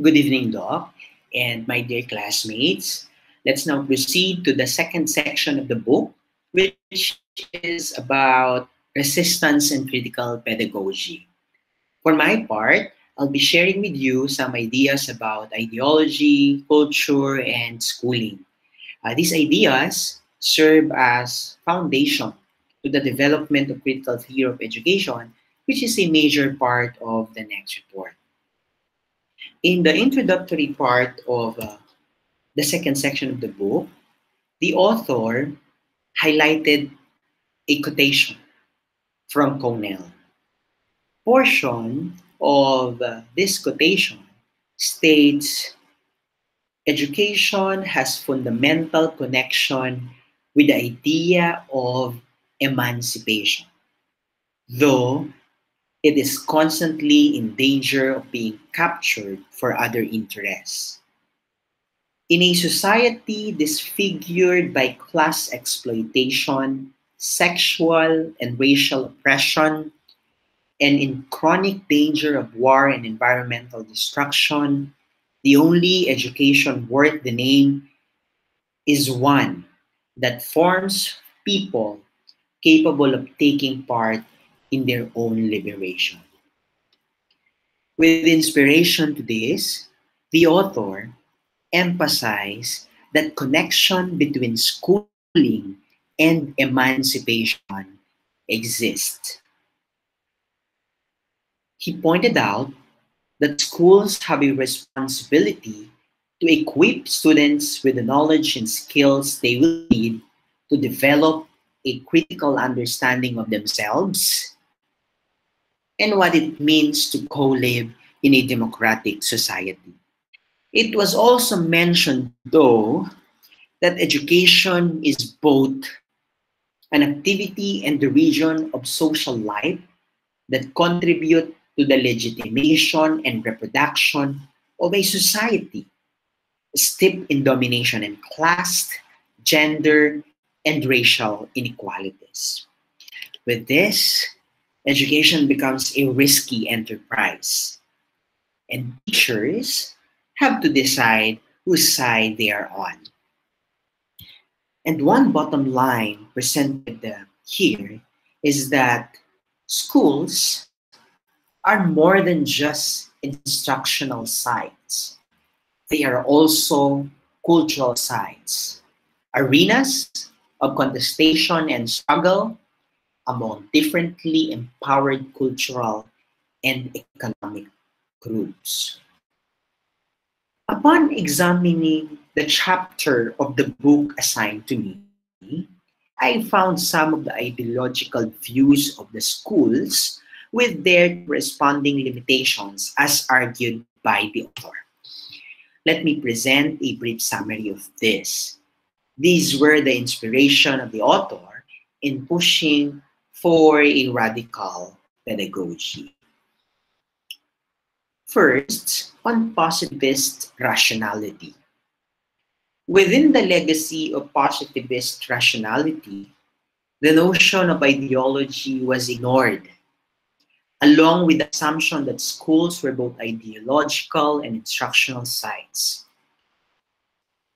Good evening, Doc, and my dear classmates. Let's now proceed to the second section of the book, which is about resistance and critical pedagogy. For my part, I'll be sharing with you some ideas about ideology, culture, and schooling. These ideas serve as foundation to the development of critical theory of education, which is a major part of the next report. In the introductory part of the second section of the book, the author highlighted a quotation from Cornell. Portion of this quotation states, education has fundamental connection with the idea of emancipation, though it is constantly in danger of being captured for other interests. In a society disfigured by class exploitation, sexual and racial oppression, and in chronic danger of war and environmental destruction, the only education worth the name is one that forms people capable of taking part in their own liberation. With inspiration to this, the author emphasized that connection between schooling and emancipation exists. He pointed out that schools have a responsibility to equip students with the knowledge and skills they will need to develop a critical understanding of themselves and what it means to co-live in a democratic society. It was also mentioned, though, that education is both an activity and the region of social life that contribute to the legitimation and reproduction of a society steeped in domination and class, gender, and racial inequalities. With this, education becomes a risky enterprise, and teachers have to decide whose side they are on. And one bottom line presented here is that schools are more than just instructional sites. They are also cultural sites, arenas of contestation and struggle among differently empowered cultural and economic groups. Upon examining the chapter of the book assigned to me, I found some of the ideological views of the schools with their corresponding limitations as argued by the author. Let me present a brief summary of this. These were the inspiration of the author in pushing for a radical pedagogy. First, on positivist rationality. Within the legacy of positivist rationality, the notion of ideology was ignored, along with the assumption that schools were both ideological and instructional sites.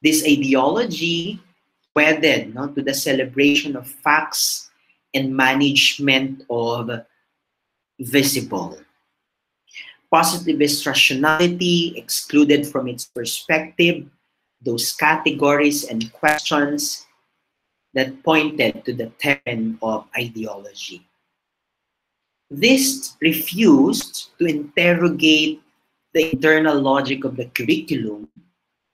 This ideology wedded to the celebration of facts and management of visible. Positivist rationality excluded from its perspective those categories and questions that pointed to the terrain of ideology. This refused to interrogate the internal logic of the curriculum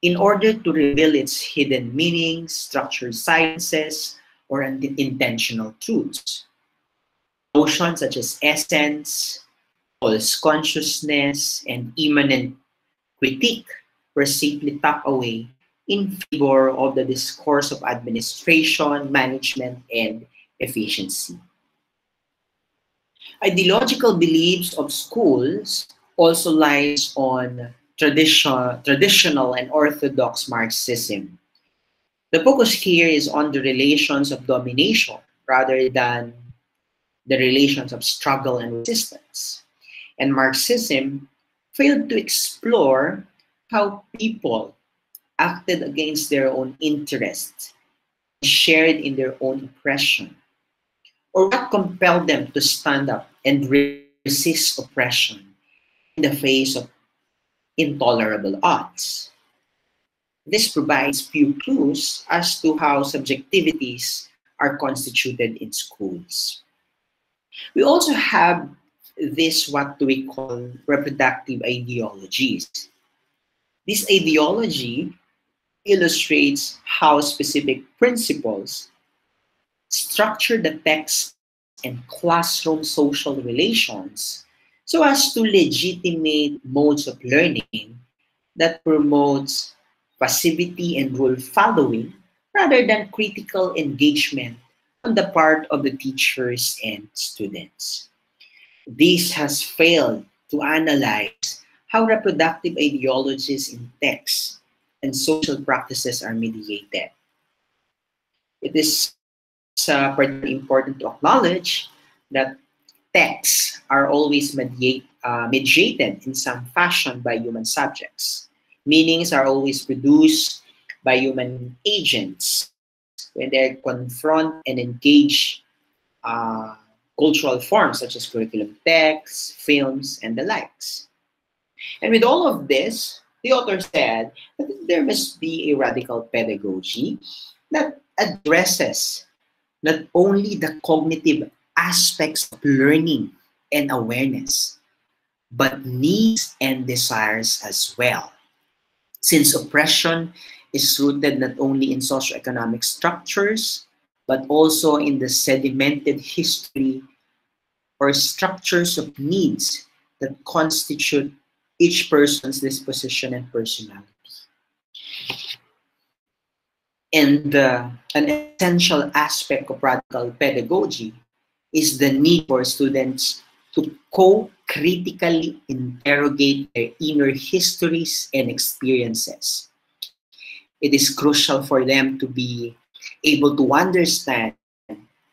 in order to reveal its hidden meanings, structured silences, or intentional truths. Notions such as essence, false consciousness, and immanent critique were simply tucked away in favor of the discourse of administration, management, and efficiency. Ideological beliefs of schools also lies on traditional and orthodox Marxism. The focus here is on the relations of domination rather than the relations of struggle and resistance. And Marxism failed to explore how people acted against their own interests, shared in their own oppression, or what compelled them to stand up and resist oppression in the face of intolerable odds. This provides few clues as to how subjectivities are constituted in schools. We also have this, what do we call, reproductive ideologies. This ideology illustrates how specific principles structure the text and classroom social relations so as to legitimate modes of learning that promotes passivity and rule following rather than critical engagement on the part of the teachers and students. This has failed to analyze how reproductive ideologies in texts and social practices are mediated. It is particularly important to acknowledge that texts are always mediated in some fashion by human subjects. Meanings are always produced by human agents when they confront and engage cultural forms such as curriculum texts, films, and the likes. And with all of this, the author said that there must be a radical pedagogy that addresses not only the cognitive aspects of learning and awareness, but needs and desires as well. Since oppression is rooted not only in socioeconomic structures, but also in the sedimented history or structures of needs that constitute each person's disposition and personality. And an essential aspect of radical pedagogy is the need for students to co-critically interrogate their inner histories and experiences. It is crucial for them to be able to understand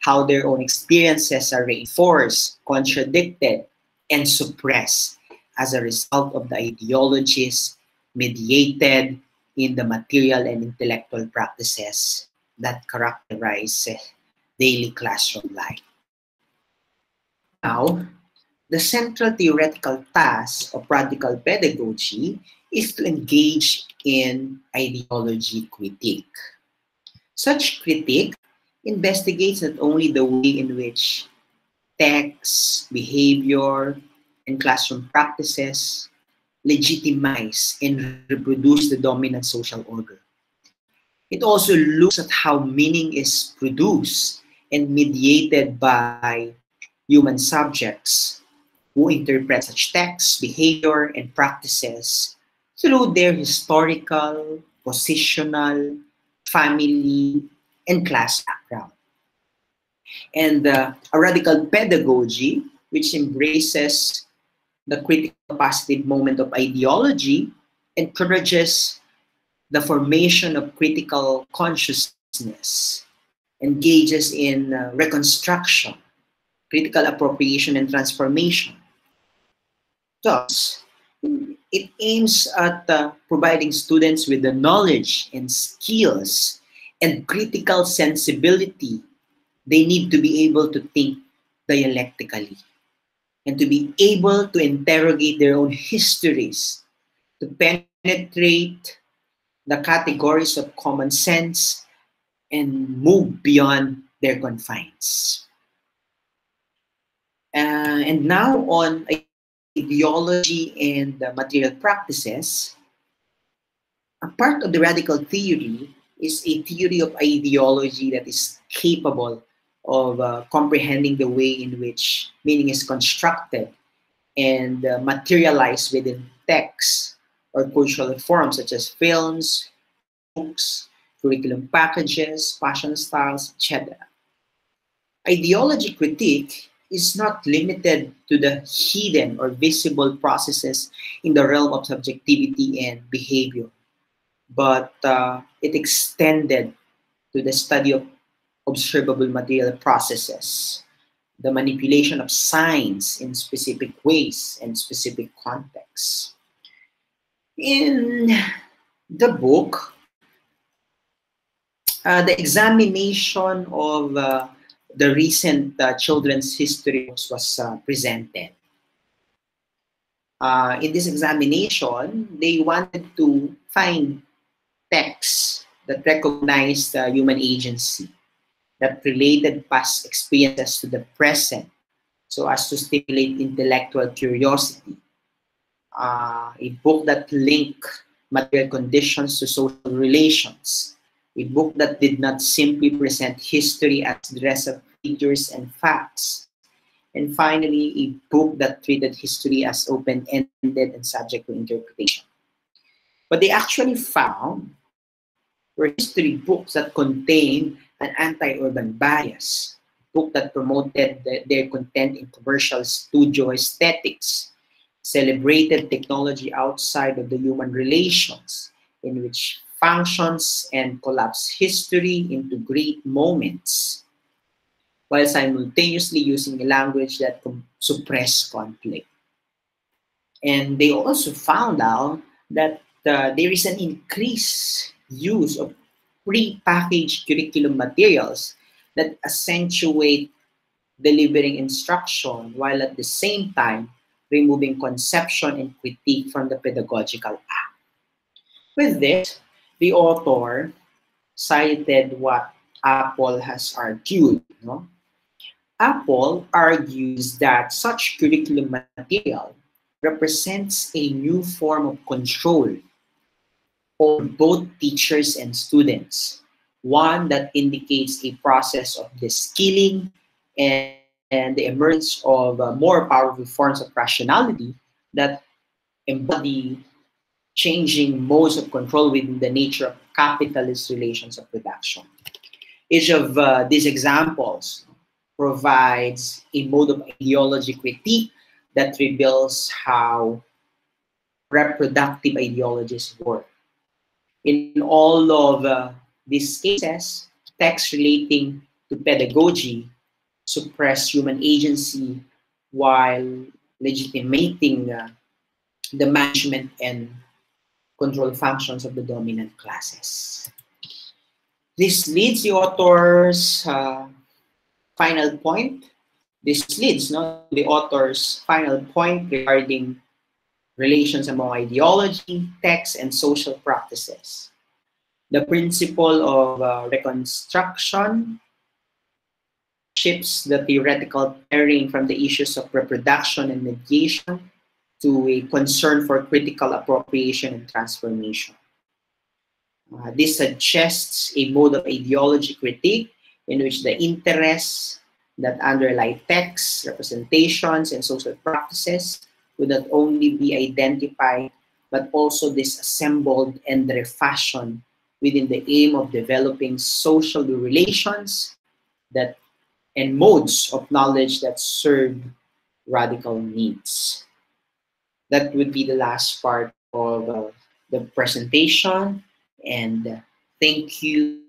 how their own experiences are reinforced, contradicted, and suppressed as a result of the ideologies mediated in the material and intellectual practices that characterize daily classroom life. Now, the central theoretical task of radical pedagogy is to engage in ideology critique. Such critique investigates not only the way in which text, behavior, and classroom practices legitimize and reproduce the dominant social order. It also looks at how meaning is produced and mediated by human subjects who interpret such texts, behavior, and practices through their historical, positional, family, and class background. And a radical pedagogy, which embraces the critical positive moment of ideology, encourages the formation of critical consciousness, engages in reconstruction, critical appropriation, and transformation. Thus, it aims at providing students with the knowledge and skills and critical sensibility they need to be able to think dialectically and to be able to interrogate their own histories, to penetrate the categories of common sense and move beyond their confines. And now on ideology and material practices, a part of the radical theory is a theory of ideology that is capable of comprehending the way in which meaning is constructed and materialized within texts or cultural forms such as films, books, curriculum packages, fashion styles, etc. Ideology critique is not limited to the hidden or visible processes in the realm of subjectivity and behavior, but it extended to the study of observable material processes, the manipulation of signs in specific ways and specific contexts. In the book, the examination of the recent children's history books was presented. In this examination, they wanted to find texts that recognized human agency, that related past experiences to the present, so as to stimulate intellectual curiosity. A book that linked material conditions to social relations. A book that did not simply present history as the rest of figures and facts. And finally, a book that treated history as open-ended and subject to interpretation. What they actually found were history books that contained an anti-urban bias, book that promoted their content in commercial studio aesthetics, celebrated technology outside of the human relations, in which functions and collapse history into great moments, while simultaneously using a language that suppress conflict. And they also found out that there is an increased use of pre-packaged curriculum materials that accentuate delivering instruction while at the same time removing conception and critique from the pedagogical act. With this, the author cited what Apple has argued. No? Apple argues that such curriculum material represents a new form of control over both teachers and students, one that indicates a process of de-skilling and the emergence of more powerful forms of rationality that embody changing modes of control within the nature of capitalist relations of production. Each of these examples provides a mode of ideology critique that reveals how reproductive ideologies work. In all of these cases, texts relating to pedagogy suppress human agency while legitimating the management and control functions of the dominant classes. This leads the author's final point. This leads the author's final point regarding relations among ideology, text, and social practices. The principle of reconstruction shifts the theoretical pairing from the issues of reproduction and mediation to a concern for critical appropriation and transformation. This suggests a mode of ideology critique in which the interests that underlie texts, representations, and social practices would not only be identified but also disassembled and refashioned within the aim of developing social relations that and modes of knowledge that serve radical needs. That would be the last part of the presentation, and thank you